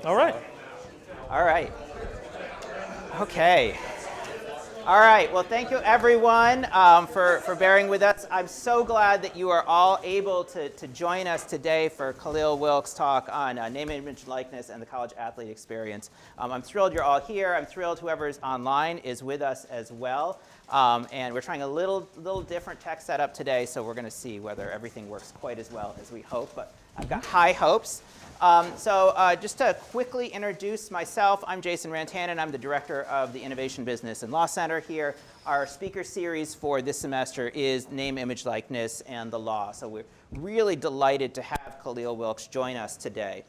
All right. All right. Okay. All right. Well, thank you, everyone, for bearing with us. I'm so glad that you are all able to join us today for Khalil Wilkes' talk on name, image, likeness, and the college athlete experience. I'm thrilled you're all here. I'm thrilled whoever's online is with us as well. And we're trying a little different tech setup today, so we're going to see whether everything works quite as well as we hope. But I've got high hopes. Just to quickly introduce myself, I'm Jason Rantanen. I'm the director of the Innovation Business and Law Center here. Our speaker series for this semester is Name, Image, Likeness, and the Law. So we're really delighted to have Khalil Wilkes join us today.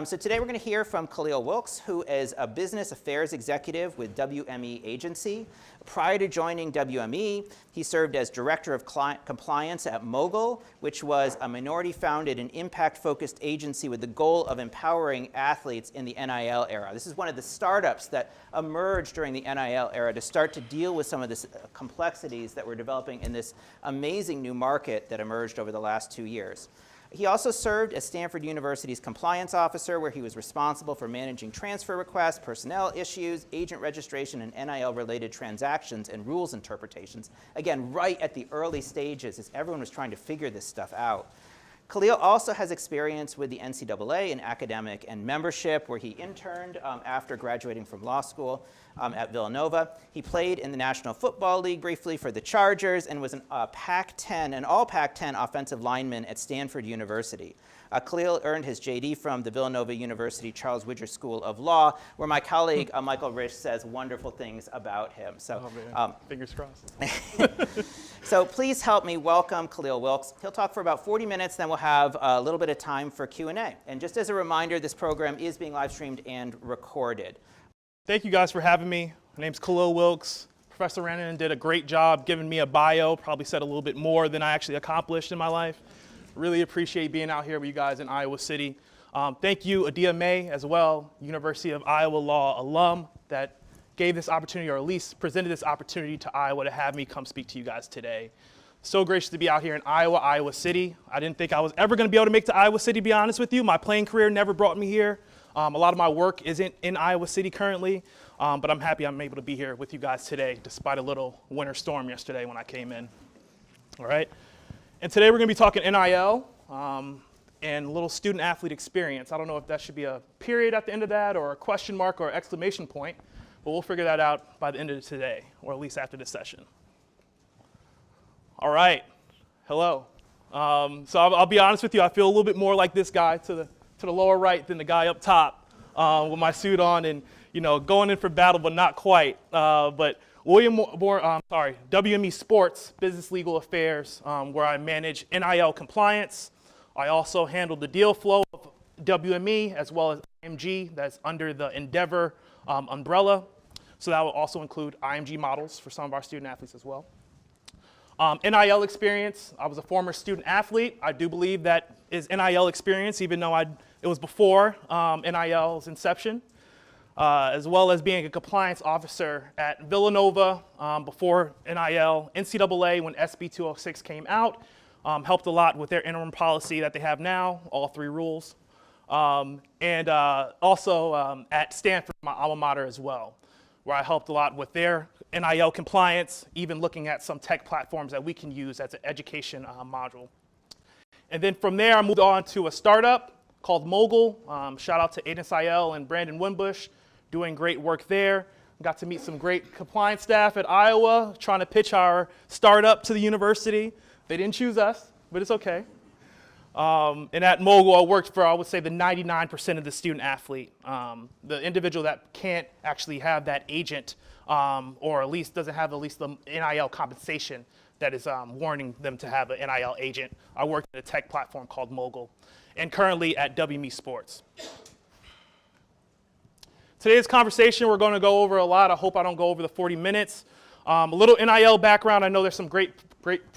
So today we're going to hear from Khalil Wilkes, who is a business affairs executive with WME Agency. Prior to joining WME, he served as director of compliance at Mogul, which was a minority-founded and impact-focused agency with the goal of empowering athletes in the NIL era. This is one of the startups that emerged during the NIL era to start to deal with some of the complexities that were developing in this amazing new market that emerged over the last 2 years. He also served as Stanford University's compliance officer, where he was responsible for managing transfer requests, personnel issues, agent registration, and NIL-related transactions and rules interpretations. Again, right at the early stages as everyone was trying to figure this stuff out. Khalil also has experience with the NCAA in academic and membership, where he interned after graduating from law school at Villanova. He played in the National Football League briefly for the Chargers and was an all Pac-10 offensive lineman at Stanford University. Khalil earned his JD from the Villanova University Charles Widger School of Law, where my colleague Michael Risch says wonderful things about him. So, fingers crossed. So please help me welcome Khalil Wilkes. He'll talk for about 40 minutes, then we'll have a little bit of time for Q&A. And just as a reminder, this program is being live streamed and recorded. Thank you guys for having me. My name's Khalil Wilkes. Professor Rantanen did a great job giving me a bio, probably said a little bit more than I actually accomplished in my life. Really appreciate being out here with you guys in Iowa City. Thank you, Adia May, as well, University of Iowa Law alum, that gave this opportunity, or at least presented this opportunity to Iowa to have me come speak to you guys today. So gracious to be out here in Iowa City. I didn't think I was ever going to be able to make it to Iowa City, to be honest with you. My playing career never brought me here. A lot of my work isn't in Iowa City currently, but I'm happy I'm able to be here with you guys today, despite a little winter storm yesterday when I came in. All right. And today we're going to be talking NIL and a little student-athlete experience. I don't know if that should be a period at the end of that or a question mark or exclamation point, but we'll figure that out by the end of today, or at least after this session. All right. Hello. So I'll be honest with you. I feel a little bit more like this guy to the lower right than the guy up top with my suit on and going in for battle, but not quite. But WME Sports, Business Legal Affairs, where I manage NIL compliance. I also handle the deal flow of WME as well as IMG, that's under the Endeavor umbrella. So that will also include IMG models for some of our student athletes as well. NIL experience, I was a former student athlete. I do believe that is NIL experience, even though it was before NIL's inception. As well as being a compliance officer at Villanova before NIL, NCAA when SB 206 came out, helped a lot with their interim policy that they have now, all 3 rules, and also at Stanford, my alma mater as well, where I helped a lot with their NIL compliance, even looking at some tech platforms that we can use as an education module. And then from there, I moved on to a startup called Mogul. Shout out to Aiden Sayel and Brandon Wimbush, doing great work there. Got to meet some great compliance staff at Iowa, trying to pitch our startup to the university. They didn't choose us, but it's okay. And at Mogul, I worked for, I would say, the 99% of the student athlete, the individual that can't actually have that agent, or at least doesn't have at least the NIL compensation that is warranting them to have an NIL agent. I worked at a tech platform called Mogul, and currently at WME Sports. Today's conversation, we're going to go over a lot. I hope I don't go over the 40 minutes. A little NIL background. I know there's some great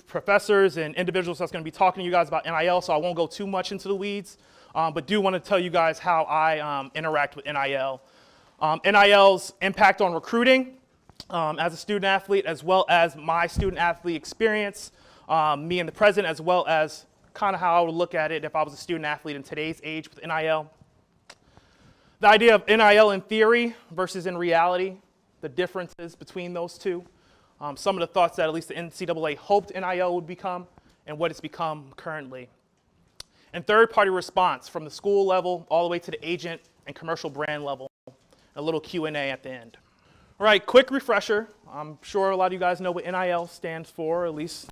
professors and individuals that's going to be talking to you guys about NIL, so I won't go too much into the weeds, but do want to tell you guys how I interact with NIL. NIL's impact on recruiting as a student athlete, as well as my student athlete experience, me and the president, as well as kind of how I would look at it if I was a student athlete in today's age with NIL. The idea of NIL in theory versus in reality, the differences between those two, some of the thoughts that at least the NCAA hoped NIL would become and what it's become currently. And third-party response from the school level all the way to the agent and commercial brand level, a little Q&A at the end. All right, quick refresher. I'm sure a lot of you guys know what NIL stands for, at least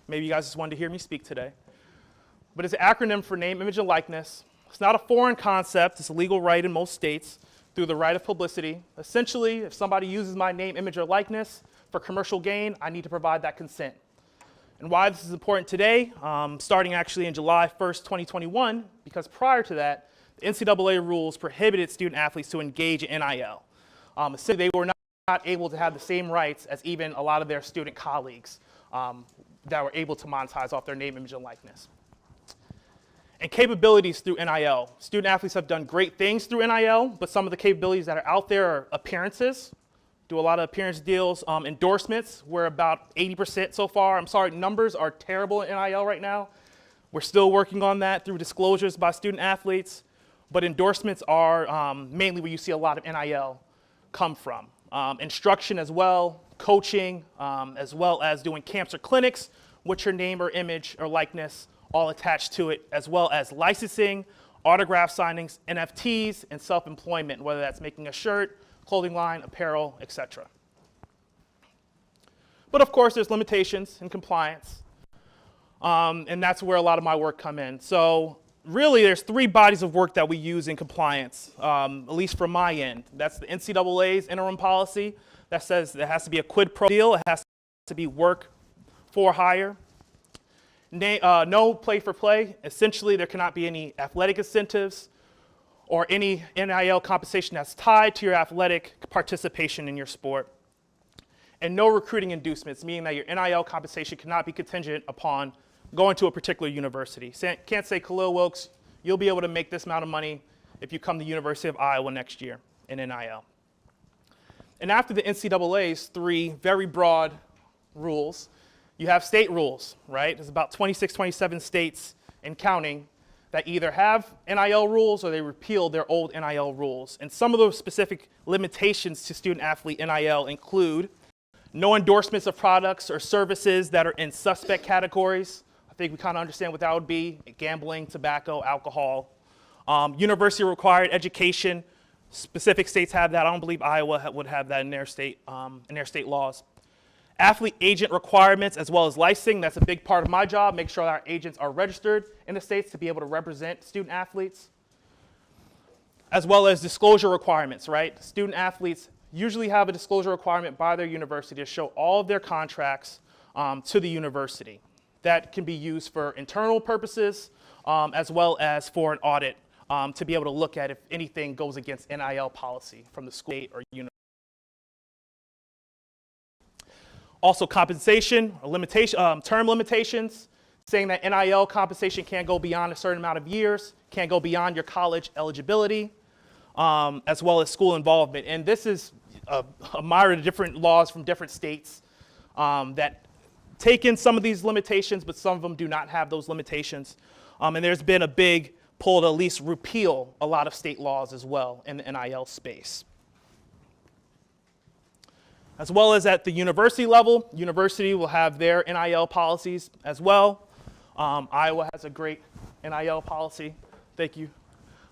maybe you guys just wanted to hear me speak today. But it's an acronym for name, image, and likeness. It's not a foreign concept. It's a legal right in most states through the right of publicity. Essentially, if somebody uses my name, image, or likeness for commercial gain, I need to provide that consent. And why this is important today, starting actually in July 1st, 2021, because prior to that, the NCAA rules prohibited student athletes to engage in NIL. So they were not able to have the same rights as even a lot of their student colleagues that were able to monetize off their name, image, and likeness. And capabilities through NIL. Student athletes have done great things through NIL, but some of the capabilities that are out there are appearances. Do a lot of appearance deals, endorsements. We're about 80% so far. I'm sorry, numbers are terrible in NIL right now. We're still working on that through disclosures by student athletes, but endorsements are mainly where you see a lot of NIL come from. Instruction as well, coaching, as well as doing camps or clinics, with your name or image or likeness all attached to it, as well as licensing, autograph signings, NFTs, and self-employment, whether that's making a shirt, clothing line, apparel, etc. But of course, there's limitations in compliance, and that's where a lot of my work come in. So really, there's three bodies of work that we use in compliance, at least from my end. That's the NCAA's interim policy that says there has to be a quid pro deal. It has to be work for hire. No play for play. Essentially, there cannot be any athletic incentives or any NIL compensation that's tied to your athletic participation in your sport. And no recruiting inducements, meaning that your NIL compensation cannot be contingent upon going to a particular university. Can't say, Khalil Wilkes, you'll be able to make this amount of money if you come to the University of Iowa next year in NIL. And after the NCAA's three very broad rules, you have state rules, right? There's about 26, 27 states and counting that either have NIL rules or they repealed their old NIL rules. And some of those specific limitations to student-athlete NIL include no endorsements of products or services that are in suspect categories. I think we kind of understand what that would be: gambling, tobacco, alcohol. University-required education. Specific states have that. I don't believe Iowa would have that in their state laws. Athlete agent requirements as well as licensing. That's a big part of my job, make sure that our agents are registered in the states to be able to represent student athletes. As well as disclosure requirements, right? Student athletes usually have a disclosure requirement by their university to show all of their contracts to the university. That can be used for internal purposes as well as for an audit to be able to look at if anything goes against NIL policy from the school or university. Also compensation, or limitation, term limitations, saying that NIL compensation can't go beyond a certain amount of years, can't go beyond your college eligibility, as well as school involvement. And this is a myriad of different laws from different states that take in some of these limitations, but some of them do not have those limitations. And there's been a big pull to at least repeal a lot of state laws as well in the NIL space. As well as at the university level, university will have their NIL policies as well. Iowa has a great NIL policy. Thank you.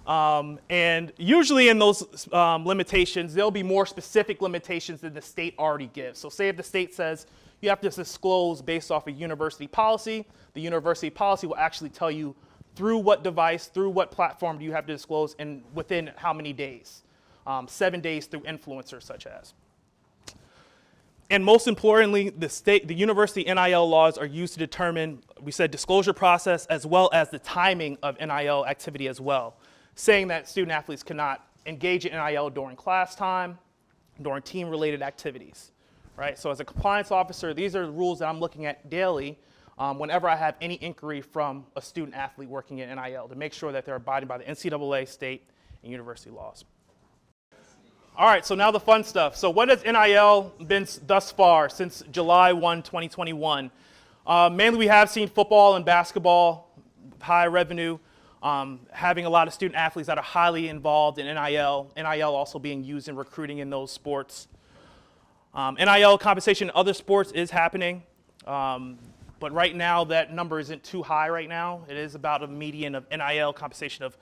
And usually in those limitations, there'll be more specific limitations than the state already gives. So say if the state says you have to disclose based off a university policy, the university policy will actually tell you through what device, through what platform do you have to disclose, and within how many days. 7 days through influencers such as. And most importantly, the university NIL laws are used to determine, we said, disclosure process as well as the timing of NIL activity as well, saying that student athletes cannot engage in NIL during class time, during team-related activities, right? So as a compliance officer, these are the rules that I'm looking at daily whenever I have any inquiry from a student athlete working in NIL to make sure that they're abiding by the NCAA, state, and university laws. All right, so now the fun stuff. So what has NIL been thus far since July 1, 2021? Mainly we have seen football and basketball, high revenue. having a lot of student athletes that are highly involved in NIL also being used in recruiting in those sports. NIL compensation in other sports is happening, but right now that number isn't too high right now. It is about a median of NIL compensation of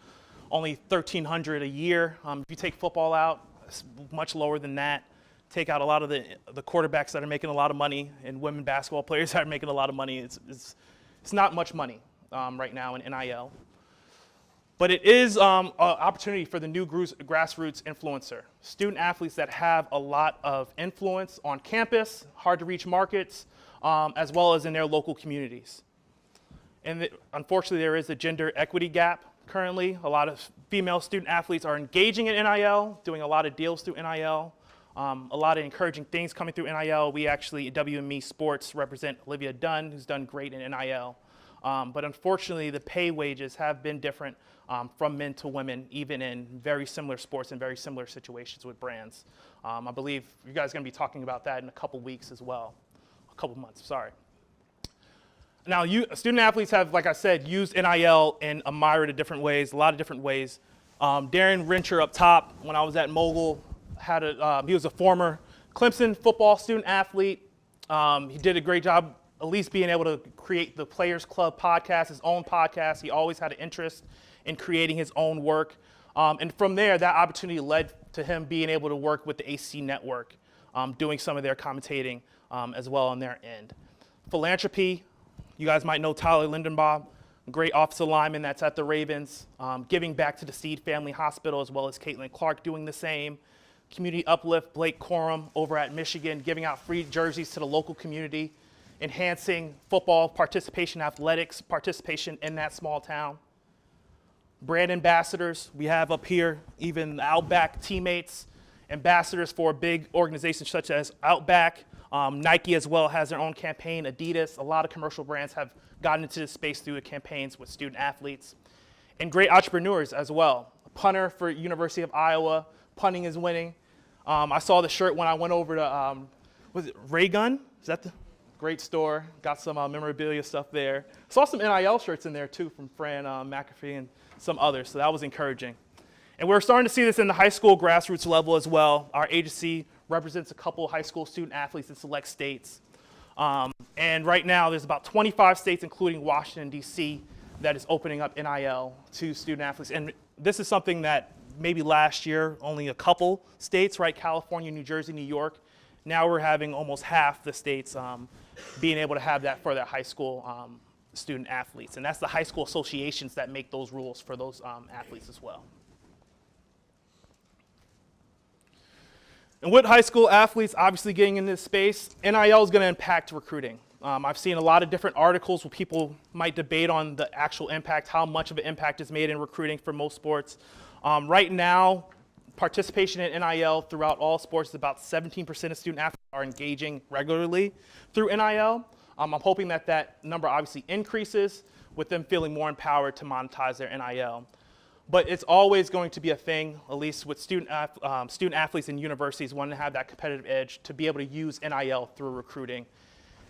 only $1,300 a year. If you take football out, it's much lower than that. Take out a lot of the quarterbacks that are making a lot of money and women basketball players that are making a lot of money. It's not much money right now in NIL. But it is an opportunity for the new grassroots influencer. Student athletes that have a lot of influence on campus, hard to reach markets, as well as in their local communities. And unfortunately, there is a gender equity gap currently. A lot of female student athletes are engaging in NIL, doing a lot of deals through NIL. A lot of encouraging things coming through NIL. We actually, at MWE Sports, represent Olivia Dunn, who's done great in NIL. But unfortunately, the pay wages have been different from men to women, even in very similar sports and very similar situations with brands. I believe you guys are going to be talking about that in a couple weeks as well. A couple months, sorry. Now, student athletes have, like I said, used NIL in a myriad of different ways, a lot of different ways. Darren Rencher up top, when I was at Mogul, he was a former Clemson football student athlete. He did a great job at least being able to create the Players Club podcast, his own podcast. He always had an interest in creating his own work. And from there, that opportunity led to him being able to work with the AC Network, doing some of their commentating as well on their end. Philanthropy, you guys might know Tyler Lindenbaum, a great offensive lineman that's at the Ravens, giving back to the Steed Family Hospital, as well as Caitlin Clark doing the same. Community Uplift, Blake Corum over at Michigan, giving out free jerseys to the local community, enhancing football participation, athletics participation in that small town. Brand ambassadors, we have up here even Outback teammates, ambassadors for big organizations such as Outback. Nike as well has their own campaign, Adidas. A lot of commercial brands have gotten into this space through the campaigns with student athletes. And great entrepreneurs as well. A punter for University of Iowa, punting is winning. I saw the shirt when I went over to, was it Raygun? Is that the great store? Got some memorabilia stuff there. Saw some NIL shirts in there too from Fran McAfee and some others, so that was encouraging. And we're starting to see this in the high school grassroots level as well. Our agency represents a couple of high school student athletes in select states. And right now there's about 25 states, including Washington, D.C., that is opening up NIL to student athletes. And this is something that maybe last year, only a couple states, right? California, New Jersey, New York. Now we're having almost half the states being able to have that for their high school student athletes. And that's the high school associations that make those rules for those athletes as well. And with high school athletes obviously getting in this space, NIL is going to impact recruiting. I've seen a lot of different articles where people might debate on the actual impact, how much of an impact is made in recruiting for most sports. Right now, participation in NIL throughout all sports is about 17% of student athletes are engaging regularly through NIL. I'm hoping that that number obviously increases with them feeling more empowered to monetize their NIL. But it's always going to be a thing, at least with student athletes and universities wanting to have that competitive edge to be able to use NIL through recruiting.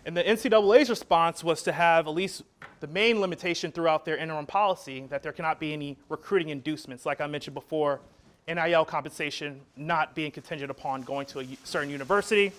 And the NCAA's response was to have at least the main limitation throughout their interim policy that there cannot be any recruiting inducements. Like I mentioned before, NIL compensation not being contingent upon going to a certain university.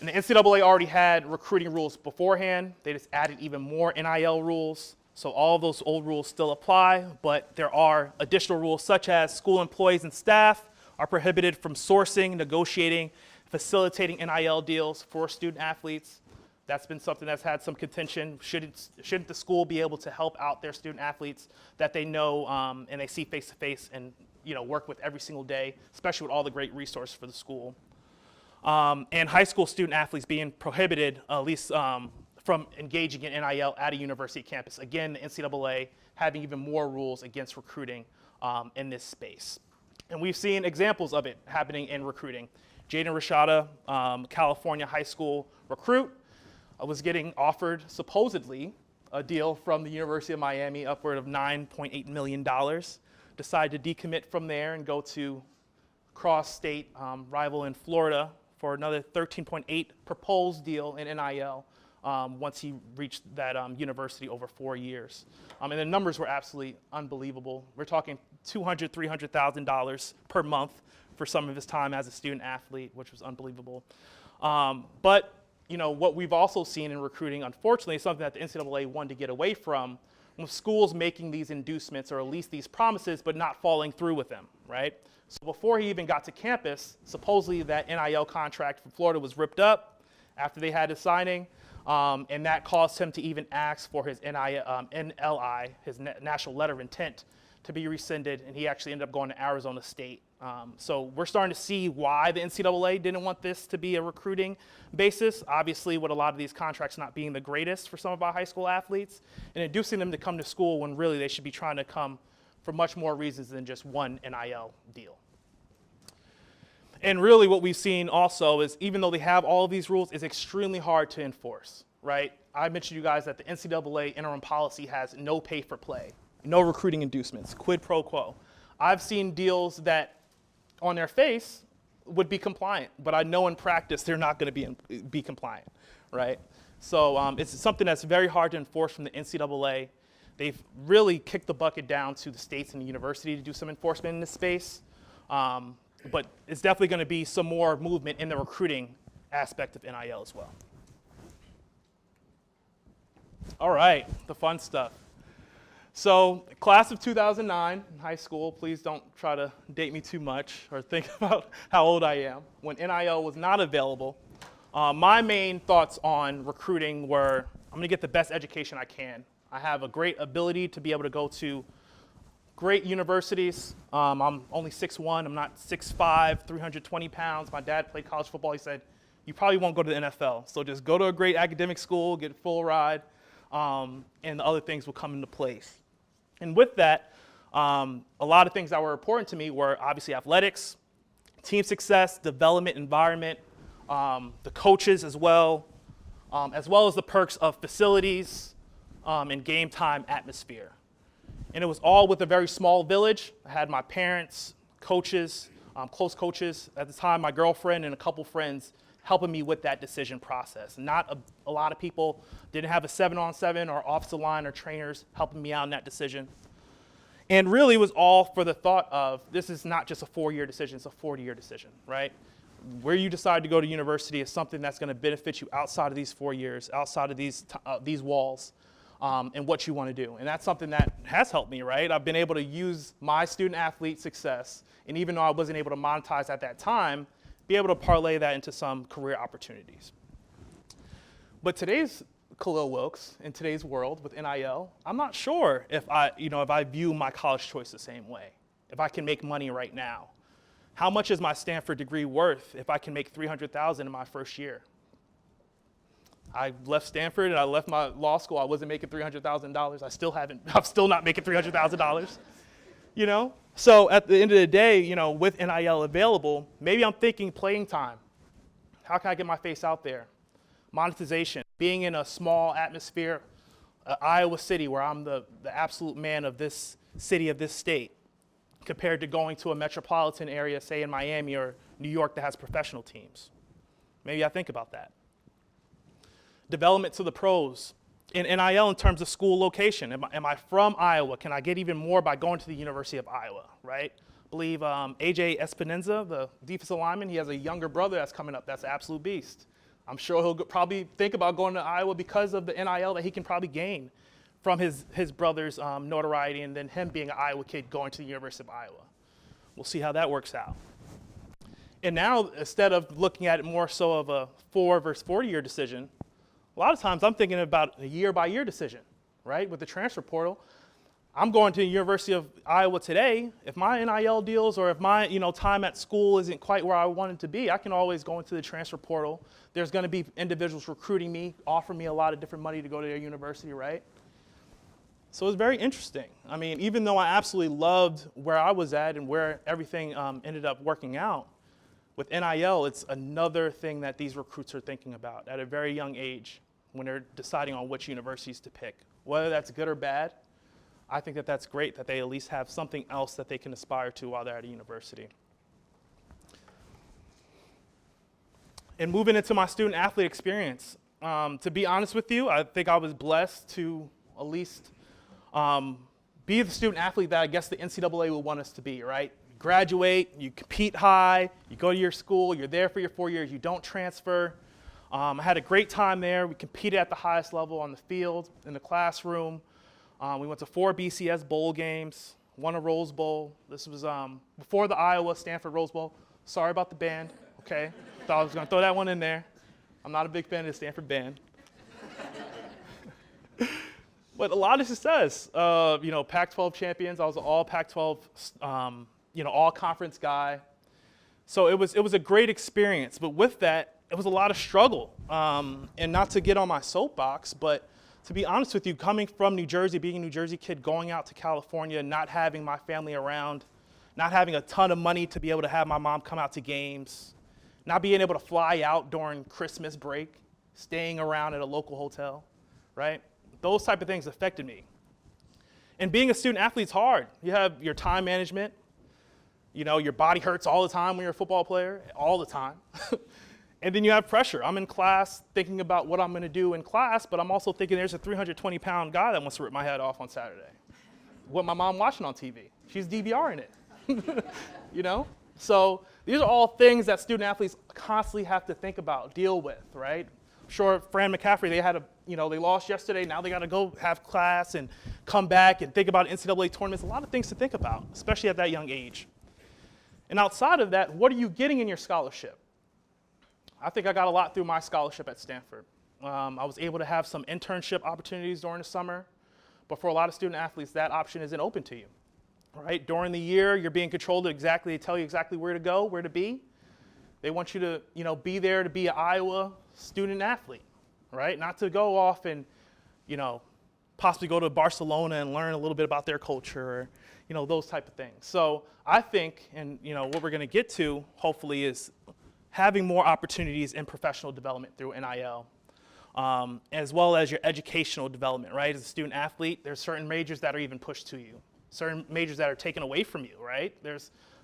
And the NCAA already had recruiting rules beforehand. They just added even more NIL rules. So all of those old rules still apply, but there are additional rules such as school employees and staff are prohibited from sourcing, negotiating, facilitating NIL deals for student athletes. That's been something that's had some contention. Shouldn't the school be able to help out their student athletes that they know and they see face to face and work with every single day, especially with all the great resources for the school? And high school student athletes being prohibited, at least from engaging in NIL at a university campus. Again, the NCAA having even more rules against recruiting in this space. And we've seen examples of it happening in recruiting. Jaden Rashada, California high school recruit, was getting offered supposedly a deal from the University of Miami upward of $9.8 million. Decided to decommit from there and go to cross-state rival in Florida for another $13.8 proposed deal in NIL once he reached that university over 4 years. And the numbers were absolutely unbelievable. We're talking $200,000, $300,000 per month for some of his time as a student athlete, which was unbelievable. But what we've also seen in recruiting, unfortunately, is something that the NCAA wanted to get away from, with schools making these inducements or at least these promises, but not following through with them, right? So before he even got to campus, supposedly that NIL contract for Florida was ripped up after they had his signing, and that caused him to even ask for his NLI, his National Letter of Intent, to be rescinded, and he actually ended up going to Arizona State. So we're starting to see why the NCAA didn't want this to be a recruiting basis, obviously with a lot of these contracts not being the greatest for some of our high school athletes, and inducing them to come to school when really they should be trying to come for much more reasons than just one NIL deal. And really what we've seen also is, even though they have all of these rules, it's extremely hard to enforce, right? I mentioned to you guys that the NCAA interim policy has no pay for play, no recruiting inducements, quid pro quo. I've seen deals that on their face would be compliant, but I know in practice they're not going to be compliant, right? So it's something that's very hard to enforce from the NCAA. They've really kicked the bucket down to the states and the university to do some enforcement in this space, but it's definitely going to be some more movement in the recruiting aspect of NIL as well. All right, the fun stuff. So, class of 2009 in high school, please don't try to date me too much or think about how old I am. When NIL was not available, my main thoughts on recruiting were, I'm going to get the best education I can. I have a great ability to be able to go to great universities. I'm only 6'1", I'm not 6'5", 320 pounds. My dad played college football. He said, you probably won't go to the NFL, so just go to a great academic school, get full ride, and the other things will come into place. And with that, a lot of things that were important to me were obviously athletics, team success, development, environment, the coaches as well as the perks of facilities and game time atmosphere. And it was all with a very small village. I had my parents, coaches, close coaches at the time, my girlfriend and a couple friends helping me with that decision process. Not a lot of people, didn't have a 7-on-7 or offensive line or trainers helping me out in that decision. And really it was all for the thought of, this is not just a 4-year decision, it's a 40-year decision, right? Where you decide to go to university is something that's going to benefit you outside of these 4 years, outside of these walls, and what you want to do. And that's something that has helped me, right? I've been able to use my student athlete success, and even though I wasn't able to monetize at that time, be able to parlay that into some career opportunities. But today's Khalil Wilkes, in today's world with NIL, I'm not sure if I view my college choice the same way, if I can make money right now. How much is my Stanford degree worth if I can make $300,000 in my first year? I left Stanford and I left my law school. I wasn't making $300,000. I'm still not making $300,000. So at the end of the day, with NIL available, maybe I'm thinking playing time. How can I get my face out there? Monetization, being in a small atmosphere, Iowa City, where I'm the absolute man of this city, of this state, compared to going to a metropolitan area, say in Miami or New York, that has professional teams. Maybe I think about that. Development to the pros. In NIL, in terms of school location, am I from Iowa? Can I get even more by going to the University of Iowa, right? I believe AJ Espinenza, the defensive lineman, he has a younger brother that's coming up that's an absolute beast. I'm sure he'll probably think about going to Iowa because of the NIL that he can probably gain from his brother's notoriety, and then him being an Iowa kid going to the University of Iowa. We'll see how that works out. And now, instead of looking at it more so of a 4 versus 40-year decision, a lot of times I'm thinking about a year-by-year decision, right? With the transfer portal, I'm going to the University of Iowa today. If my NIL deals or if my time at school isn't quite where I want it to be, I can always go into the transfer portal. There's going to be individuals recruiting me, offering me a lot of different money to go to their university, right? So it's very interesting. I mean, even though I absolutely loved where I was at and where everything ended up working out, with NIL, it's another thing that these recruits are thinking about at a very young age when they're deciding on which universities to pick. Whether that's good or bad, I think that that's great that they at least have something else that they can aspire to while they're at a university. And moving into my student athlete experience, To be honest with you, I think I was blessed to at least be the student athlete that I guess the NCAA would want us to be, right? You graduate, you compete high, you go to your school, you're there for your 4 years, you don't transfer. I had a great time there. We competed at the highest level on the field, in the classroom. We went to 4 BCS bowl games, won a Rose Bowl. This was before the Iowa-Stanford Rose Bowl. Sorry about the band, okay? Thought I was going to throw that one in there. I'm not a big fan of the Stanford band. But a lot of success. Pac-12 champions. I was an all Pac-12, all conference guy. So it was a great experience. But with that, it was a lot of struggle. And not to get on my soapbox, but to be honest with you, coming from New Jersey, being a New Jersey kid, going out to California, not having my family around, not having a ton of money to be able to have my mom come out to games, not being able to fly out during Christmas break, staying around at a local hotel, right? Those type of things affected me. And being a student athlete is hard. You have your time management. Your body hurts all the time when you're a football player, all the time. And then you have pressure. I'm in class thinking about what I'm going to do in class, but I'm also thinking there's a 320-pound guy that wants to rip my head off on Saturday. What my mom watching on TV? She's DVRing it. So these are all things that student athletes constantly have to think about, deal with, right? I'm sure Fran McCaffrey, they lost yesterday. Now they got to go have class and come back and think about NCAA tournaments. A lot of things to think about, especially at that young age. And outside of that, what are you getting in your scholarship? I think I got a lot through my scholarship at Stanford. I was able to have some internship opportunities during the summer, but for a lot of student athletes, that option isn't open to you, right? During the year, you're being controlled they tell you exactly where to go, where to be. They want you to, be there to be an Iowa student athlete, right? Not to go off and, possibly go to Barcelona and learn a little bit about their culture or, those type of things. So I think, and, what we're going to get to, hopefully, is having more opportunities in professional development through NIL, as well as your educational development, right? As a student athlete, there's certain majors that are even pushed to you, certain majors that are taken away from you, right?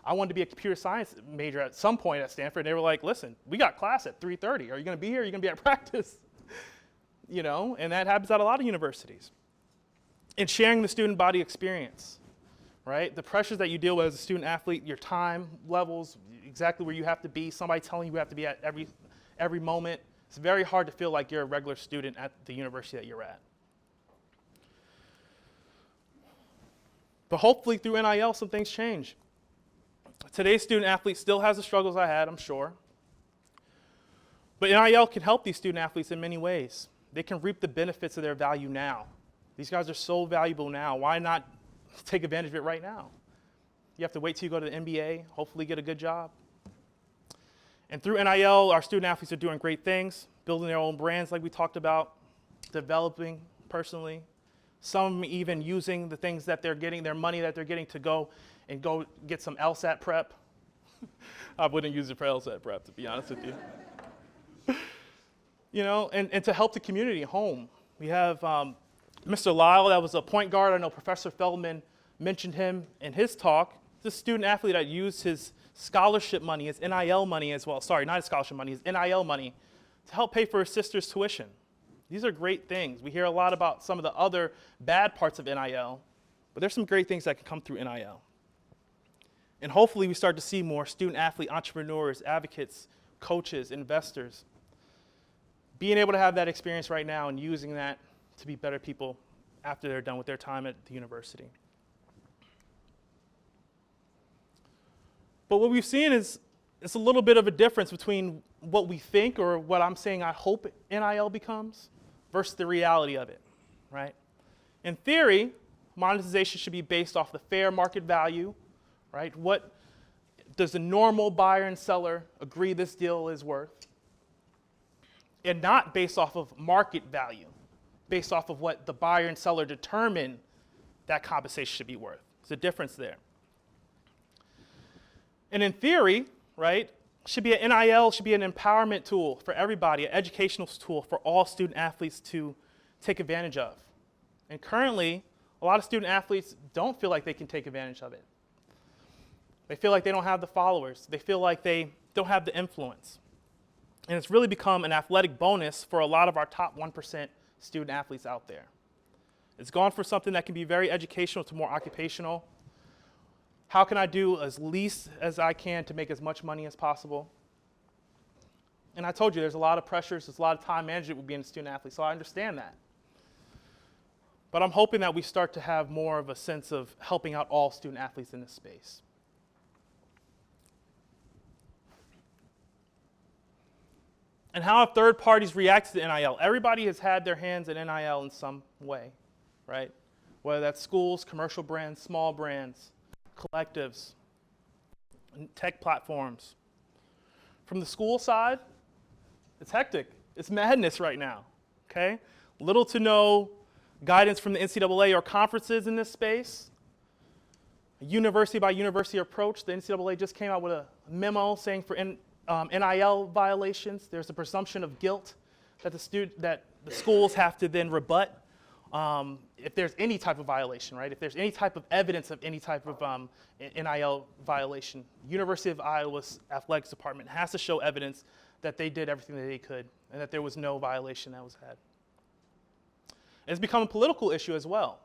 I wanted to be a computer science major at some point at Stanford. They were like, listen, we got class at 3:30. Are you going to be here? Are you going to be at practice? And that happens at a lot of universities. And sharing the student body experience, right? The pressures that you deal with as a student athlete, your time levels, exactly where you have to be, somebody telling you have to be at every moment. It's very hard to feel like you're a regular student at the university that you're at. But hopefully through NIL, some things change. Today's student athlete still has the struggles I had, I'm sure. But NIL can help these student athletes in many ways. They can reap the benefits of their value now. These guys are so valuable now. Why not take advantage of it right now? You have to wait till you go to the NBA, hopefully get a good job. And through NIL, our student athletes are doing great things, building their own brands like we talked about, developing personally. Some of them even using the things that they're getting, their money that they're getting to go get some LSAT prep. I wouldn't use it for LSAT prep, to be honest with you. And to help the community home. We have Mr. Lyle, that was a point guard. I know Professor Feldman mentioned him in his talk. This student athlete that used his scholarship money, his NIL money as well. Sorry, not his scholarship money, his NIL money to help pay for his sister's tuition. These are great things. We hear a lot about some of the other bad parts of NIL, but there's some great things that can come through NIL. And hopefully we start to see more student athlete entrepreneurs, advocates, coaches, investors, being able to have that experience right now and using that to be better people after they're done with their time at the university. But what we've seen is it's a little bit of a difference between what we think or what I'm saying I hope NIL becomes versus the reality of it, right? In theory, monetization should be based off the fair market value, right? What does the normal buyer and seller agree this deal is worth? And not based off of market value, based off of what the buyer and seller determine that compensation should be worth. There's a difference there. And in theory, right, NIL should be an empowerment tool for everybody, an educational tool for all student athletes to take advantage of. And currently, a lot of student athletes don't feel like they can take advantage of it. They feel like they don't have the followers. They feel like they don't have the influence. And it's really become an athletic bonus for a lot of our top 1% student athletes out there. It's gone from something that can be very educational to more occupational. How can I do as least as I can to make as much money as possible? And I told you there's a lot of pressures, there's a lot of time management with being a student athlete, so I understand that. But I'm hoping that we start to have more of a sense of helping out all student athletes in this space. And how have third parties reacted to NIL? Everybody has had their hands in NIL in some way, right? Whether that's schools, commercial brands, small brands, collectives, tech platforms. From the school side, it's hectic. It's madness right now, okay? Little to no guidance from the NCAA or conferences in this space. A university by university approach. The NCAA just came out with a memo saying for NIL violations, there's a presumption of guilt that the schools have to then rebut if there's any type of violation, right? If there's any type of evidence of any type of NIL violation, University of Iowa's athletics department has to show evidence that they did everything that they could and that there was no violation that was had. And it's become a political issue as well,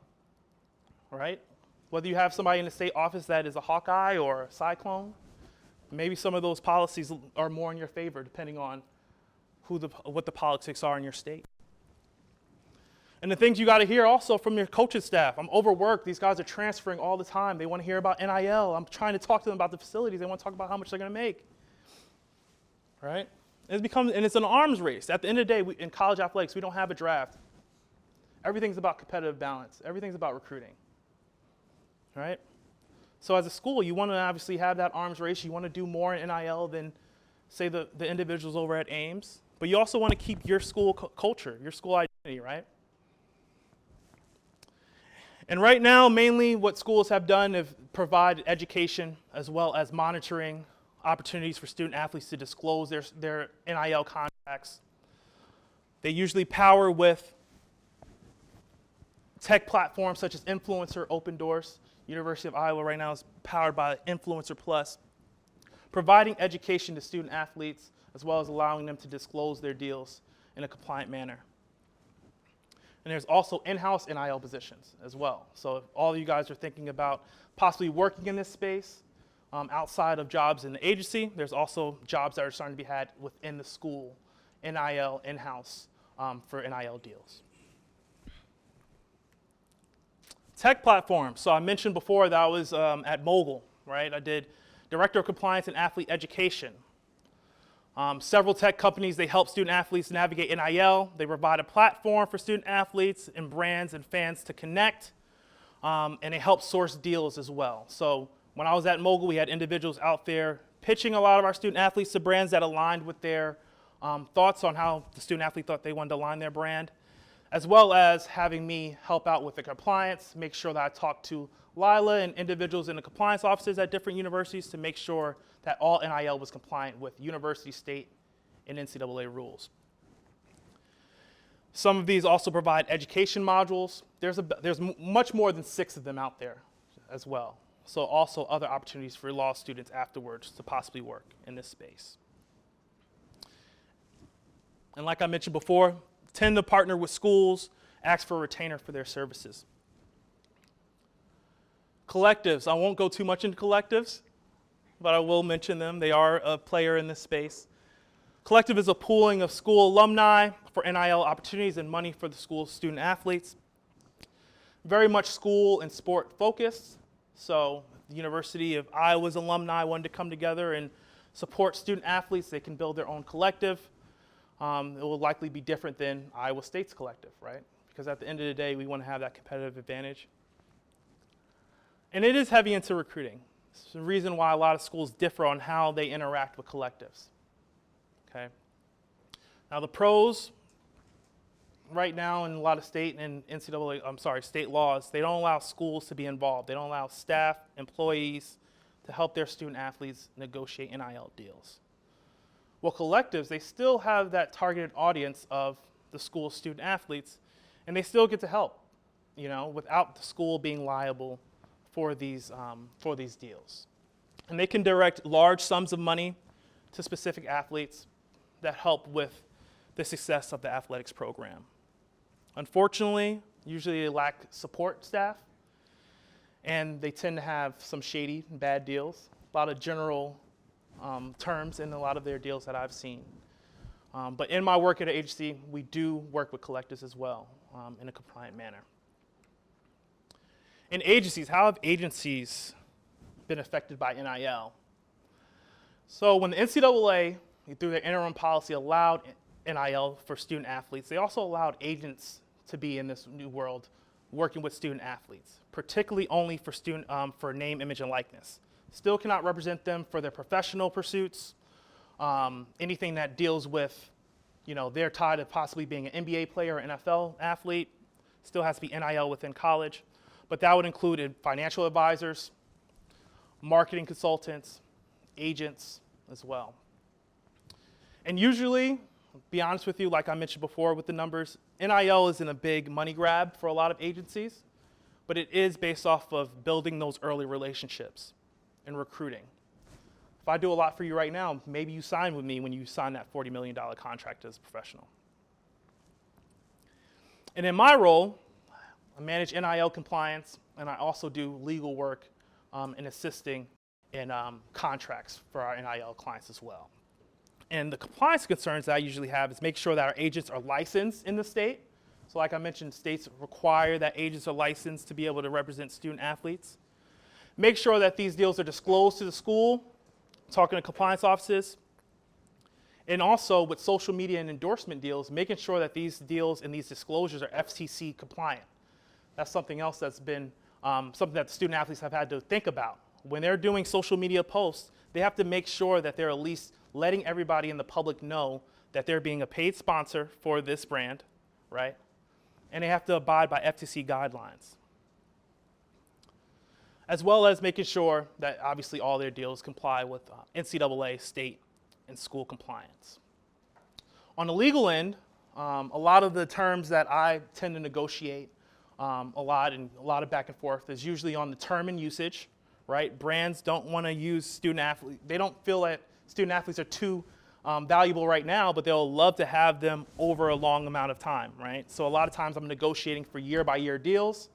right? Whether you have somebody in the state office that is a Hawkeye or a Cyclone, maybe some of those policies are more in your favor depending on what the politics are in your state. And the things you got to hear also from your coaching staff. I'm overworked. These guys are transferring all the time. They want to hear about NIL. I'm trying to talk to them about the facilities. They want to talk about how much they're going to make. Right? And it's an arms race. At the end of the day, in college athletics, we don't have a draft. Everything's about competitive balance. Everything's about recruiting. Right? So as a school, you want to obviously have that arms race. You want to do more in NIL than, say, the individuals over at Ames. But you also want to keep your school culture, your school identity, right? And right now, mainly what schools have done is provide education as well as monitoring opportunities for student athletes to disclose their NIL contracts. They usually power with tech platforms such as Influencer, Open Doors. University of Iowa right now is powered by Influencer Plus, providing education to student athletes as well as allowing them to disclose their deals in a compliant manner. And there's also in-house NIL positions as well. So if all of you guys are thinking about possibly working in this space outside of jobs in the agency, there's also jobs that are starting to be had within the school, NIL, in-house for NIL deals. Tech platforms. So I mentioned before that I was at Mogul, right? I did Director of Compliance and Athlete Education. Several tech companies, they help student athletes navigate NIL. They provide a platform for student athletes and brands and fans to connect, and they help source deals as well. So when I was at Mogul, we had individuals out there pitching a lot of our student athletes to brands that aligned with their thoughts on how the student athlete thought they wanted to align their brand, as well as having me help out with the compliance, make sure that I talk to Lila and individuals in the compliance offices at different universities to make sure that all NIL was compliant with university, state, and NCAA rules. Some of these also provide education modules. There's much more than 6 of them out there as well. So also other opportunities for law students afterwards to possibly work in this space. And like I mentioned before, tend to partner with schools, ask for a retainer for their services. Collectives, I won't go too much into collectives, but I will mention them. They are a player in this space. Collective is a pooling of school alumni for NIL opportunities and money for the school's student athletes. Very much school and sport focused. So the University of Iowa's alumni wanted to come together and support student athletes. They can build their own collective. It will likely be different than Iowa State's collective, right? Because at the end of the day, we want to have that competitive advantage. And it is heavy into recruiting. It's the reason why a lot of schools differ on how they interact with collectives. Okay. Now the pros, right now in a lot of state and state laws, they don't allow schools to be involved. They don't allow staff, employees to help their student athletes negotiate NIL deals. Well, collectives, they still have that targeted audience of the school's student athletes, and they still get to help, without the school being liable for these deals. And they can direct large sums of money to specific athletes, that help with the success of the athletics program. Unfortunately, usually they lack support staff, and they tend to have some shady and bad deals, a lot of general terms in a lot of their deals that I've seen. But in my work at an agency, we do work with collectives as well in a compliant manner. In agencies, how have agencies been affected by NIL? So when the NCAA, through their interim policy, allowed NIL for student athletes, they also allowed agents to be in this new world working with student athletes, particularly only for for name, image, and likeness. Still cannot represent them for their professional pursuits, anything that deals with, their tie to possibly being an NBA player or NFL athlete. Still has to be NIL within college, but that would include financial advisors, marketing consultants, agents as well. And usually, to be honest with you, like I mentioned before with the numbers, NIL isn't a big money grab for a lot of agencies, but it is based off of building those early relationships and recruiting. If I do a lot for you right now, maybe you sign with me when you sign that $40 million contract as a professional. And in my role, I manage NIL compliance, and I also do legal work in assisting in contracts for our NIL clients as well. And the compliance concerns that I usually have is make sure that our agents are licensed in the state. So like I mentioned, states require that agents are licensed to be able to represent student athletes. Make sure that these deals are disclosed to the school, talking to compliance offices. And also with social media and endorsement deals, making sure that these deals and these disclosures are FCC compliant. That's something else that's been something that the student athletes have had to think about. When they're doing social media posts, they have to make sure that they're at least letting everybody in the public know that they're being a paid sponsor for this brand, right? And they have to abide by FCC guidelines. As well as making sure that obviously all their deals comply with NCAA, state, and school compliance. On the legal end, a lot of the terms that I tend to negotiate a lot of back and forth is usually on the term and usage, right? Brands don't want to use student athletes. They don't feel that student athletes are too valuable right now, but they'll love to have them over a long amount of time, right? So a lot of times I'm negotiating for year-by-year deals,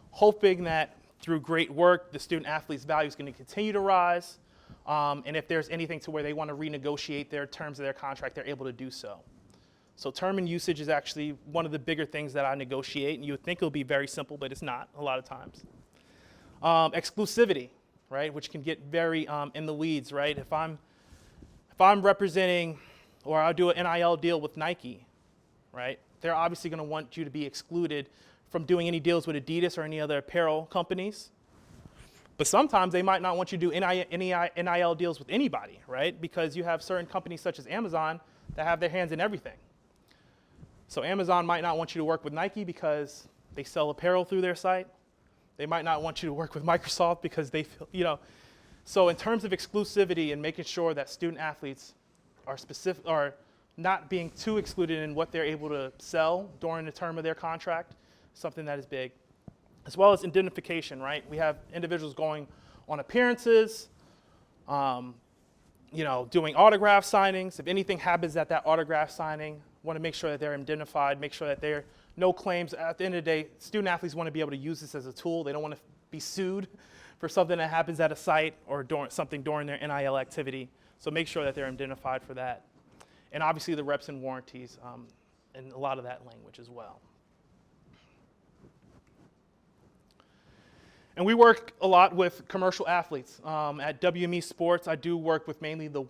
hoping that through great work, the student athlete's value is going to continue to rise. And if there's anything to where they want to renegotiate their terms of their contract, they're able to do so. So term and usage is actually one of the bigger things that I negotiate, and you would think it'll be very simple, but it's not a lot of times. Exclusivity, right, which can get very in the weeds, right? If I'm representing, or I'll do an NIL deal with Nike, right? They're obviously going to want you to be excluded from doing any deals with Adidas or any other apparel companies. But sometimes they might not want you to do NIL deals with anybody, right? Because you have certain companies such as Amazon that have their hands in everything. So Amazon might not want you to work with Nike because they sell apparel through their site. They might not want you to work with Microsoft because they feel, So in terms of exclusivity and making sure that student athletes are not being too excluded in what they're able to sell during the term of their contract, something that is big. As well as indemnification, right? We have individuals going on appearances, doing autograph signings. If anything happens at that autograph signing, want to make sure that they're indemnified, make sure that there are no claims. At the end of the day, student athletes want to be able to use this as a tool. They don't want to be sued for something that happens at a site or during their NIL activity. So make sure that they're indemnified for that. And obviously the reps and warranties and a lot of that language as well. And we work a lot with commercial athletes. At WME Sports, I do work with mainly the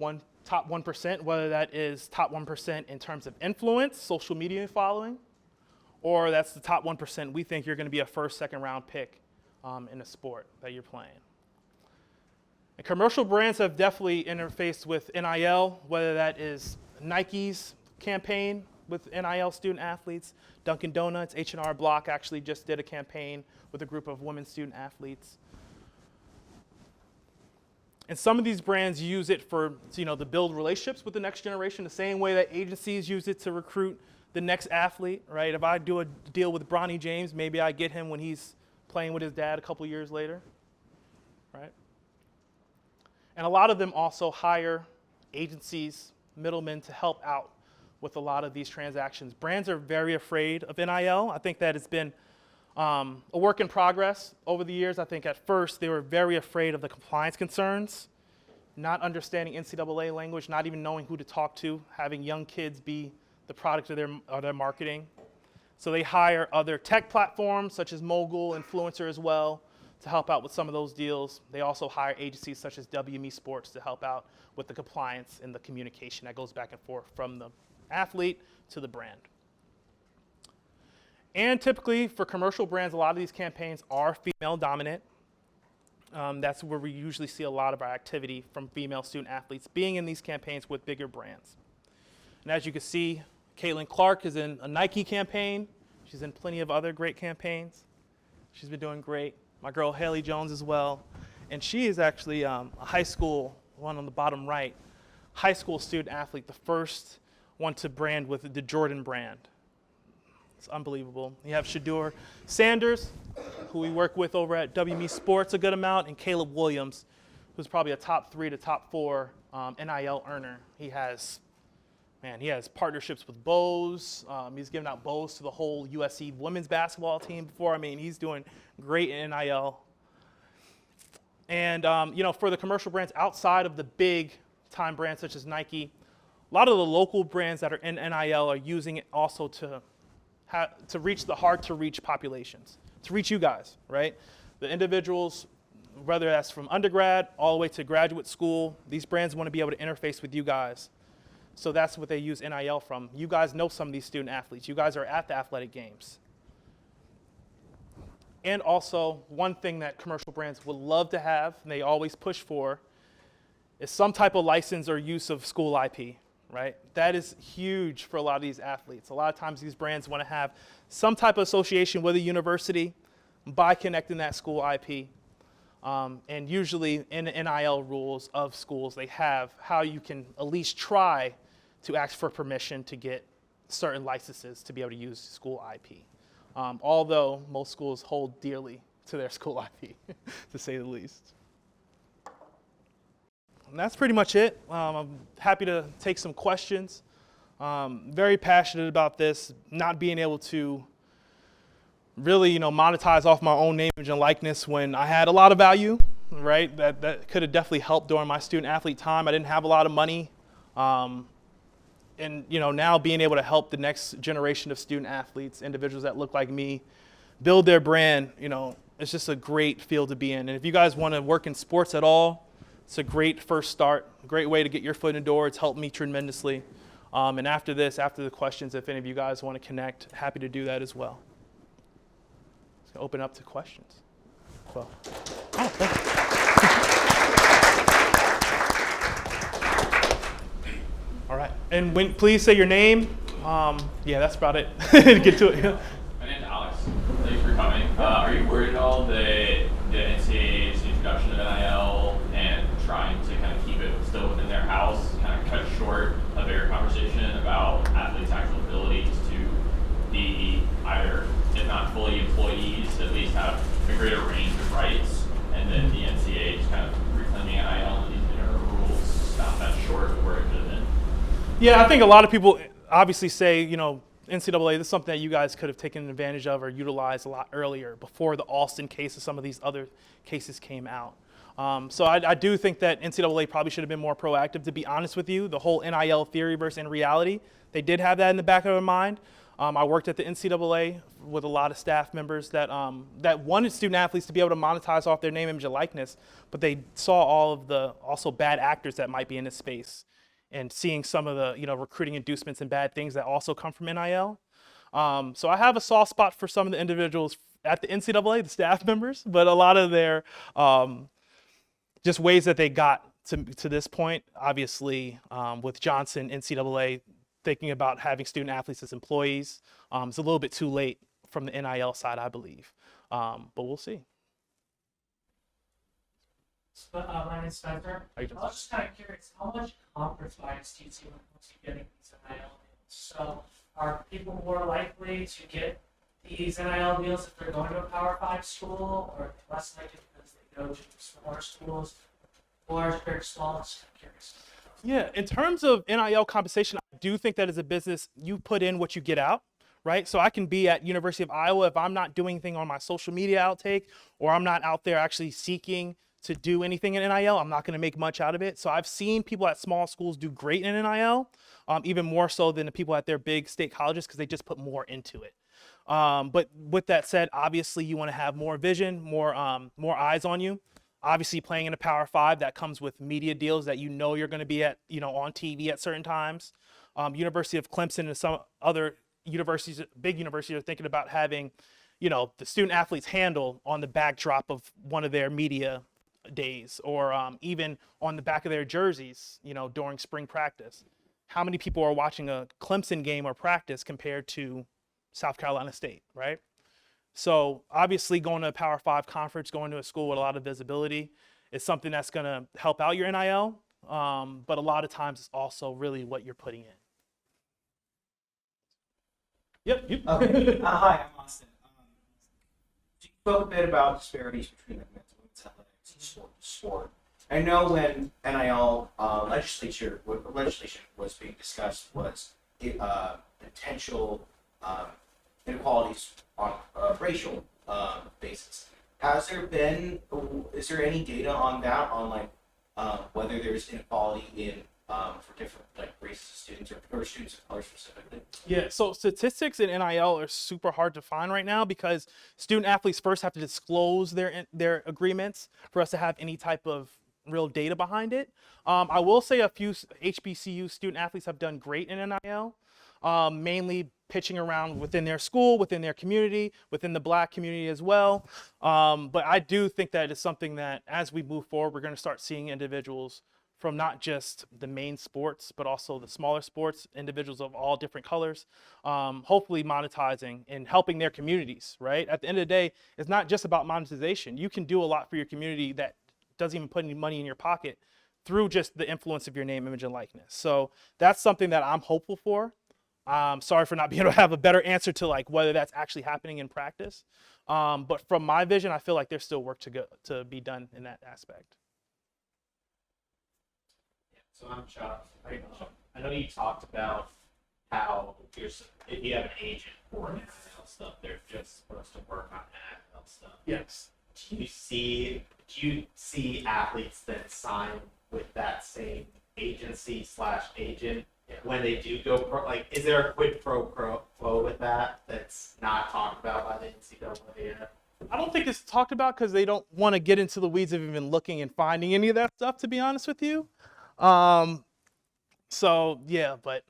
top 1%, whether that is top 1% in terms of influence, social media following, or that's the top 1% we think you're going to be a first, second round pick in a sport that you're playing. And commercial brands have definitely interfaced with NIL, whether that is Nike's campaign with NIL student athletes, Dunkin' Donuts, H&R Block actually just did a campaign with a group of women student athletes. And some of these brands use it for, to build relationships with the next generation, the same way that agencies use it to recruit the next athlete, right? If I do a deal with Bronny James, maybe I get him when he's playing with his dad a couple years later, right? And a lot of them also hire agencies middlemen to help out with a lot of these transactions. Brands are very afraid of NIL. I think that it's been a work in progress over the years. I think at first they were very afraid of the compliance concerns, not understanding NCAA language, not even knowing who to talk to, having young kids be the product of their marketing. So they hire other tech platforms such as Mogul, Influencer as well, to help out with some of those deals. They also hire agencies such as MWE Sports to help out with the compliance and the communication that goes back and forth from the athlete to the brand. And typically for commercial brands, a lot of these campaigns are female dominant. That's where we usually see a lot of our activity from female student athletes being in these campaigns with bigger brands. And as you can see, Caitlin Clark is in a Nike campaign. She's in plenty of other great campaigns. She's been doing great. My girl Haley Jones as well. And she is actually a high school, one on the bottom right, high school student athlete, the first one to brand with the Jordan brand. It's unbelievable. You have Shadur Sanders, who we work with over at MWE Sports a good amount, and Caleb Williams, who's probably a top 3 to top 4 NIL earner. He has partnerships with Bose. He's given out Bose to the whole USC women's basketball team before. I mean, he's doing great in NIL. And for the commercial brands outside of the big time brands such as Nike, a lot of the local brands that are in NIL are using it also to reach the hard to reach populations, to reach you guys, right? The individuals, whether that's from undergrad all the way to graduate school, these brands want to be able to interface with you guys. So that's what they use NIL from. You guys know some of these student athletes. You guys are at the athletic games. And also, one thing that commercial brands would love to have, and they always push for, is some type of license or use of school IP, right? That is huge for a lot of these athletes. A lot of times these brands want to have some type of association with a university by connecting that school IP. And usually in the NIL rules of schools, they have how you can at least try to ask for permission to get certain licenses to be able to use school IP. Although most schools hold dearly to their school IP, to say the least. And that's pretty much it. I'm happy to take some questions. Very passionate about this, not being able to really, monetize off my own name, image, and likeness when I had a lot of value, right? That could have definitely helped during my student athlete time. I didn't have a lot of money. And now being able to help the next generation of student athletes, individuals that look like me, build their brand, it's just a great field to be in. And if you guys want to work in sports at all, it's a great first start, a great way to get your foot in the door. It's helped me tremendously. And after this, after the questions, if any of you guys want to connect, happy to do that as well. Let's open up to questions. Well, thank you. All right, and please say your name. Yeah, that's about it. Get to it. My name's Alex. Thanks for coming. Are you worried at all that the NCAA's introduction of NIL and trying to kind of keep it still within their house kind of cut short a bigger conversation about athletes' actual abilities to be either, if not fully employees, at least have a greater range of rights, and then the NCAA just kind of reclaiming NIL and these general rules stop that short of where it could have been? Yeah, I think a lot of people obviously say, NCAA, this is something that you guys could have taken advantage of or utilized a lot earlier before the Alston case and some of these other cases came out. So I do think that NCAA probably should have been more proactive, to be honest with you. The whole NIL theory versus in reality, they did have that in the back of their mind. I worked at the NCAA with a lot of staff members that wanted student athletes to be able to monetize off their name, image, and likeness, but they saw all of the also bad actors that might be in this space, and seeing some of the recruiting inducements and bad things that also come from NIL. So I have a soft spot for some of the individuals at the NCAA, the staff members, but a lot of their just ways that they got to this point, obviously with Johnson, NCAA, thinking about having student athletes as employees, it's a little bit too late from the NIL side, I believe, but we'll see. My name is Spencer. I was just kind of curious, how much conference bias do you see when it comes to getting these NIL deals? So are people more likely to get these NIL deals if they're going to a Power 5 school, or less likely because they go to smaller schools, large, very small? I'm curious. Yeah, in terms of NIL compensation, I do think that as a business, you put in what you get out, right? So I can be at University of Iowa if I'm not doing anything on my social media outtake, or I'm not out there actually seeking to do anything in NIL, I'm not going to make much out of it. So I've seen people at small schools do great in NIL, even more so than the people at their big state colleges because they just put more into it. But with that said, obviously you want to have more vision, more eyes on you. Obviously, playing in a Power Five, that comes with media deals that you're going to be at, on TV at certain times. University of Clemson and some other universities, big universities, are thinking about having, the student athletes handle on the backdrop of one of their media days, or even on the back of their jerseys, during spring practice. How many people are watching a Clemson game or practice compared to South Carolina State, right? So obviously going to a Power Five conference, going to a school with a lot of visibility is something that's going to help out your NIL. But a lot of times it's also really what you're putting in. Yep. Okay. Hi, I'm Austin. You spoke a bit about disparities between the men's and women's athletics and sport to sport. I know when NIL legislation was being discussed was potential inequalities on a racial basis. Is there any data on that, on whether there's inequality in for different races of students or students of color specifically? Yeah, so statistics in NIL are super hard to find right now because student athletes first have to disclose their agreements for us to have any type of real data behind it. I will say a few HBCU student athletes have done great in NIL, mainly pitching around within their school, within their community, within the Black community as well. But I do think that it's something that as we move forward, we're going to start seeing individuals from not just the main sports, but also the smaller sports, individuals of all different colors, hopefully monetizing and helping their communities, right? At the end of the day, it's not just about monetization. You can do a lot for your community that doesn't even put any money in your pocket through just the influence of your name, image, and likeness. So that's something that I'm hopeful for. Sorry for not being able to have a better answer to whether that's actually happening in practice. But from my vision, I feel like there's still work to be done in that aspect. So I'm Chuck. I know you talked about how if you have an agent for NIL stuff, they're just supposed to work on NIL stuff. Yes. Do you see athletes that sign with that same agency/agent when they do go pro? Is there a quid pro quo with that that's not talked about by the NCAA yet? I don't think it's talked about because they don't want to get into the weeds of even looking and finding any of that stuff, to be honest with you. So yeah, but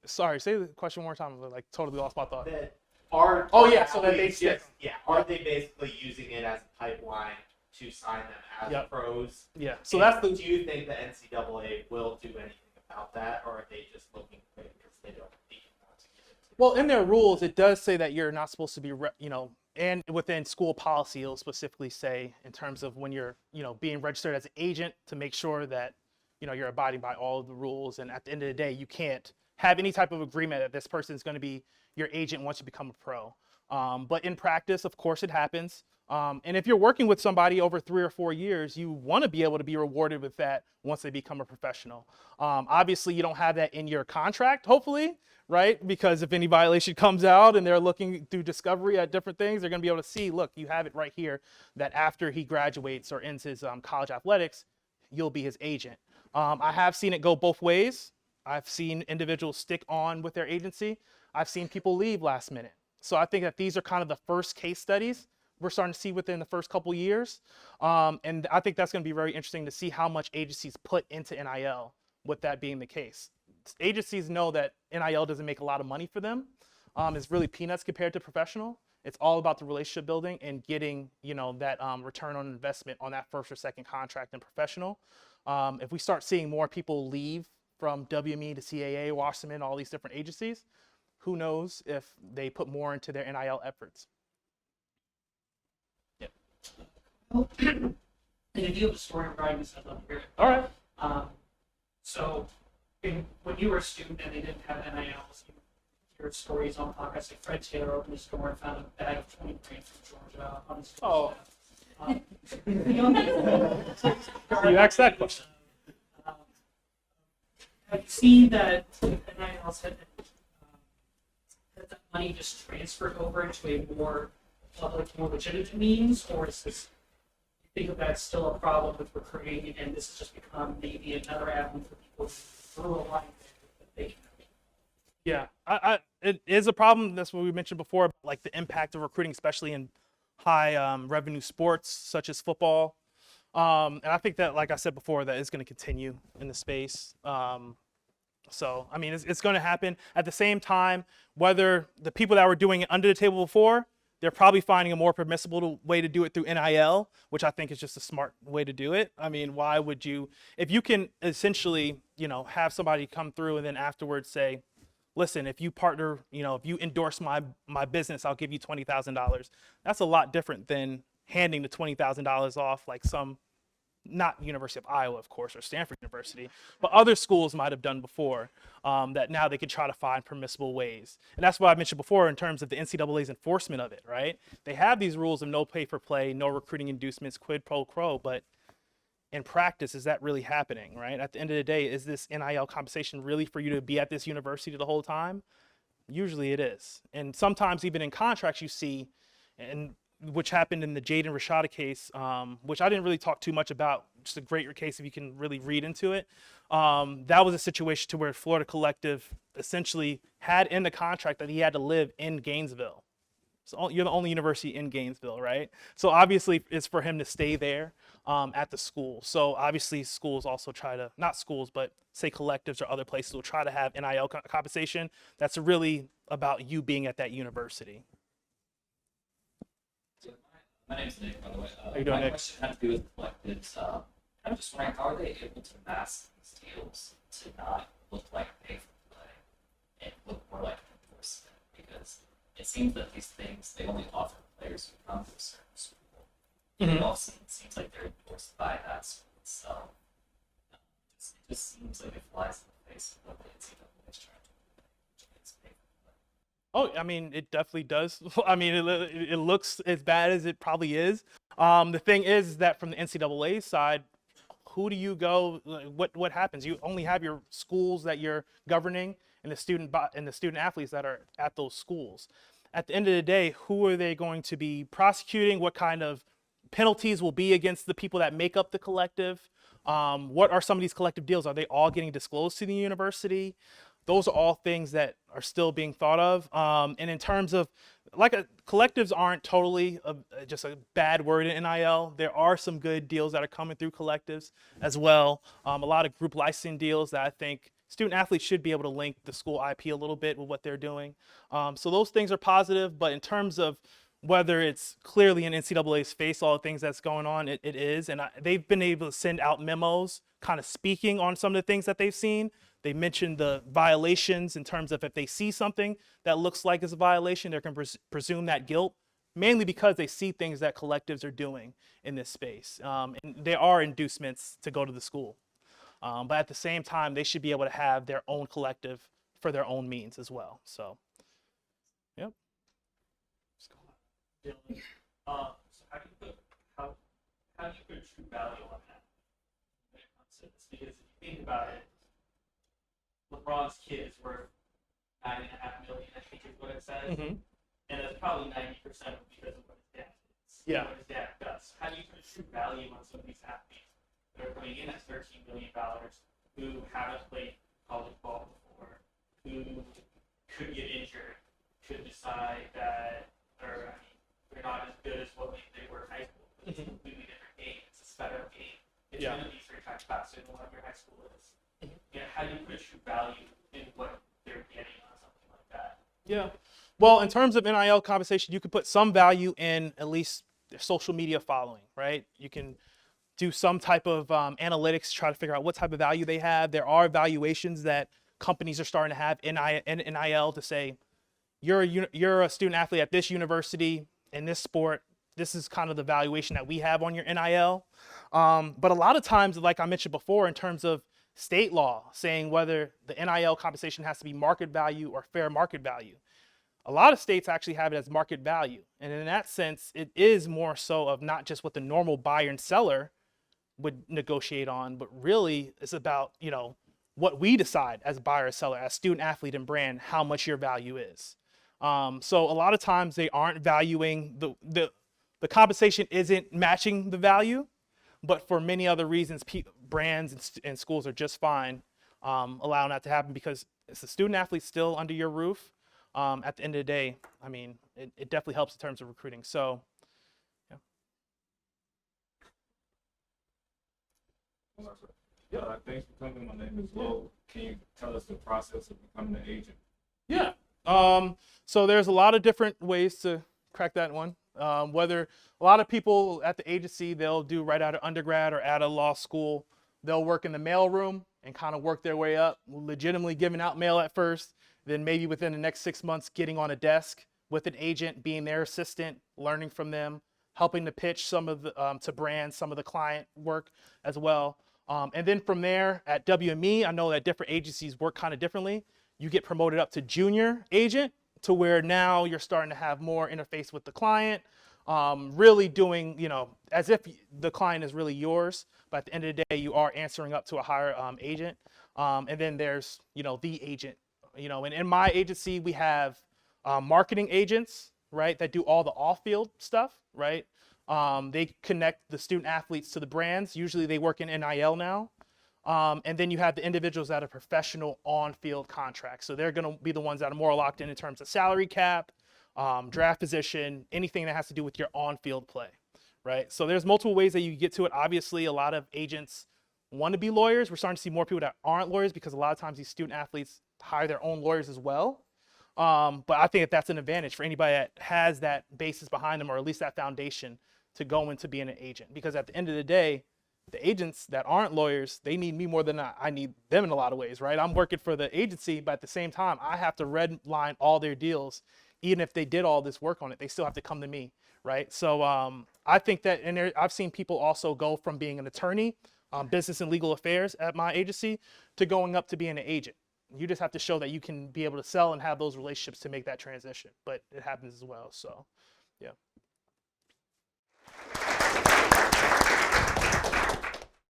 sorry, say the question one more time. I totally lost my thought. So that they stick. Are they basically using it as a pipeline to sign them as pros? Yeah. So that's do you think the NCAA will do anything about that, or are they just looking because they don't need to get into? Well, in their rules, it does say that you're not supposed to be, and within school policy, it'll specifically say in terms of when you're, being registered as an agent to make sure that, you're abiding by all of the rules. And at the end of the day, you can't have any type of agreement that this person is going to be your agent once you become a pro. But in practice, of course, it happens. And if you're working with somebody over 3 or 4 years, you want to be able to be rewarded with that once they become a professional. Obviously, you don't have that in your contract, hopefully, right? Because if any violation comes out and they're looking through discovery at different things, they're going to be able to see, look, you have it right here that after he graduates or ends his college athletics, you'll be his agent. I have seen it go both ways. I've seen individuals stick on with their agency. I've seen people leave last minute. So I think that these are kind of the first case studies we're starting to see within the first couple years. And I think that's going to be very interesting to see how much agencies put into NIL with that being the case. Agencies know that NIL doesn't make a lot of money for them. It's really peanuts compared to professional. It's all about the relationship building and getting, that return on investment on that first or second contract in professional. If we start seeing more people leave from WME to CAA, Wasserman, all these different agencies, who knows if they put more into their NIL efforts. Yeah. And if you have a story regarding this, I'd love to hear it. All right. So when you were a student and they didn't have NILs, you heard stories on podcasts like Fred Taylor opened his store and found a bag of 20 grand from Georgia on his store. You asked that question. have you seen that NILs had that money just transferred over into a more public, more legitimate means, or is this, you think of that still a problem with recruiting, and this has just become maybe another avenue for people through a line that they can? Yeah, it is a problem. That's what we mentioned before, like the impact of recruiting, especially in high revenue sports such as football. And I think that, like I said before, that is going to continue in the space. So, I mean, it's going to happen. At the same time, whether the people that were doing it under the table before, they're probably finding a more permissible way to do it through NIL, which I think is just a smart way to do it. I mean, why would you, if you can essentially, have somebody come through and then afterwards say, listen, if you partner, if you endorse my business, I'll give you $20,000. That's a lot different than handing the $20,000 off like some, not University of Iowa, of course, or Stanford University, but other schools might have done before, that now they could try to find permissible ways. And that's what I mentioned before in terms of the NCAA's enforcement of it, right? They have these rules of no pay for play, no recruiting inducements, quid pro quo, but in practice, is that really happening, right? At the end of the day, is this NIL compensation really for you to be at this university the whole time? Usually it is. And sometimes even in contracts you see, and which happened in the Jaden Rashada case, which I didn't really talk too much about, just a great case if you can really read into it. That was a situation to where Florida Collective essentially had in the contract that he had to live in Gainesville. So you're the only university in Gainesville, right? So obviously it's for him to stay there at the school. So obviously schools also try to, not schools, but say collectives or other places will try to have NIL compensation that's really about you being at that university. My name's Nick, by the way. How you doing, my Nick? question had to do with collectives. I'm just wondering, how are they able to mask these deals to not look like pay for play and look more like enforcement? Because it seems that these things, they only offer players who come to a certain school. And it also seems like they're endorsed by that school itself. It just seems like it flies in the face of what the NCAA is trying to do, which is pay for play. Oh, I mean, it definitely does. I mean, it looks as bad as it probably is. The thing is that from the NCAA side, who do you go? What happens? You only have your schools that you're governing and the student athletes that are at those schools. At the end of the day, who are they going to be prosecuting? What kind of penalties will be against the people that make up the collective? What are some of these collective deals? Are they all getting disclosed to the university? Those are all things that are still being thought of. And in terms of, collectives aren't totally just a bad word in NIL. There are some good deals that are coming through collectives as well. A lot of group licensing deals that I think student athletes should be able to link the school IP a little bit with what they're doing. So those things are positive, but in terms of whether it's clearly in NCAA's face, all the things that's going on, it is. And they've been able to send out memos kind of speaking on some of the things that they've seen. They mentioned the violations in terms of if they see something that looks like it's a violation, they can presume that guilt, mainly because they see things that collectives are doing in this space. And there are inducements to go to the school. But at the same time, they should be able to have their own collective for their own means as well. So, yep. Dylan, so how do you put true value on that when it comes to this? Because if you think about it, LeBron's kid is worth $9.5 million, I think is what it says, and that's probably 90% because of what his dad is. Yeah. What his dad does. How do you put true value on some of these athletes that are coming in at $13 million, who haven't played college ball before, who could get injured, could decide that, or I mean, they're not as good as what they were in high school. It's a completely different game. It's a sped up game. It's going to be 3 times faster than what your high school is. How do you put true value in what they're getting on something like that? Yeah. Well, in terms of NIL compensation, you can put some value in at least their social media following, right? You can do some type of analytics to try to figure out what type of value they have. There are evaluations that companies are starting to have in NIL to say, you're a student athlete at this university in this sport. This is kind of the valuation that we have on your NIL. But a lot of times, like I mentioned before, in terms of state law saying whether the NIL compensation has to be market value or fair market value, a lot of states actually have it as market value. And in that sense, it is more so of not just what the normal buyer and seller would negotiate on, but really it's about, what we decide as buyer or seller, as student athlete and brand, how much your value is. So a lot of times they aren't valuing the compensation isn't matching the value, but for many other reasons, brands and schools are just fine allowing that to happen because it's the student athlete still under your roof. At the end of the day, I mean, it definitely helps in terms of recruiting. So, yeah. Yeah, thanks for coming. My name is Lo. Can you tell us the process of becoming an agent? Yeah. So there's a lot of different ways to crack that one. Whether a lot of people at the agency, they'll do right out of undergrad or out of law school. They'll work in the mailroom and kind of work their way up, legitimately giving out mail at first, then maybe within the next 6 months getting on a desk with an agent, being their assistant, learning from them, helping to pitch some of the to brands, some of the client work as well. And then from there at WME, I know that different agencies work kind of differently. You get promoted up to junior agent to where now you're starting to have more interface with the client, really doing, as if the client is really yours, but at the end of the day, you are answering up to a higher agent. And then there's, the agent, and in my agency, we have marketing agents, right, that do all the off-field stuff, right? They connect the student athletes to the brands. Usually they work in NIL now. And then you have the individuals that are professional on-field contracts. So they're going to be the ones that are more locked in terms of salary cap, draft position, anything that has to do with your on-field play, right? So there's multiple ways that you get to it. Obviously, a lot of agents want to be lawyers. We're starting to see more people that aren't lawyers because a lot of times these student athletes hire their own lawyers as well. But I think that's an advantage for anybody that has that basis behind them, or at least that foundation to go into being an agent. Because at the end of the day, the agents that aren't lawyers, they need me more than I need them in a lot of ways, right? I'm working for the agency, but at the same time, I have to redline all their deals. Even if they did all this work on it, they still have to come to me, right? So I think that, and I've seen people also go from being an attorney, business and legal affairs at my agency, to going up to being an agent. You just have to show that you can be able to sell and have those relationships to make that transition, but it happens as well, so yeah.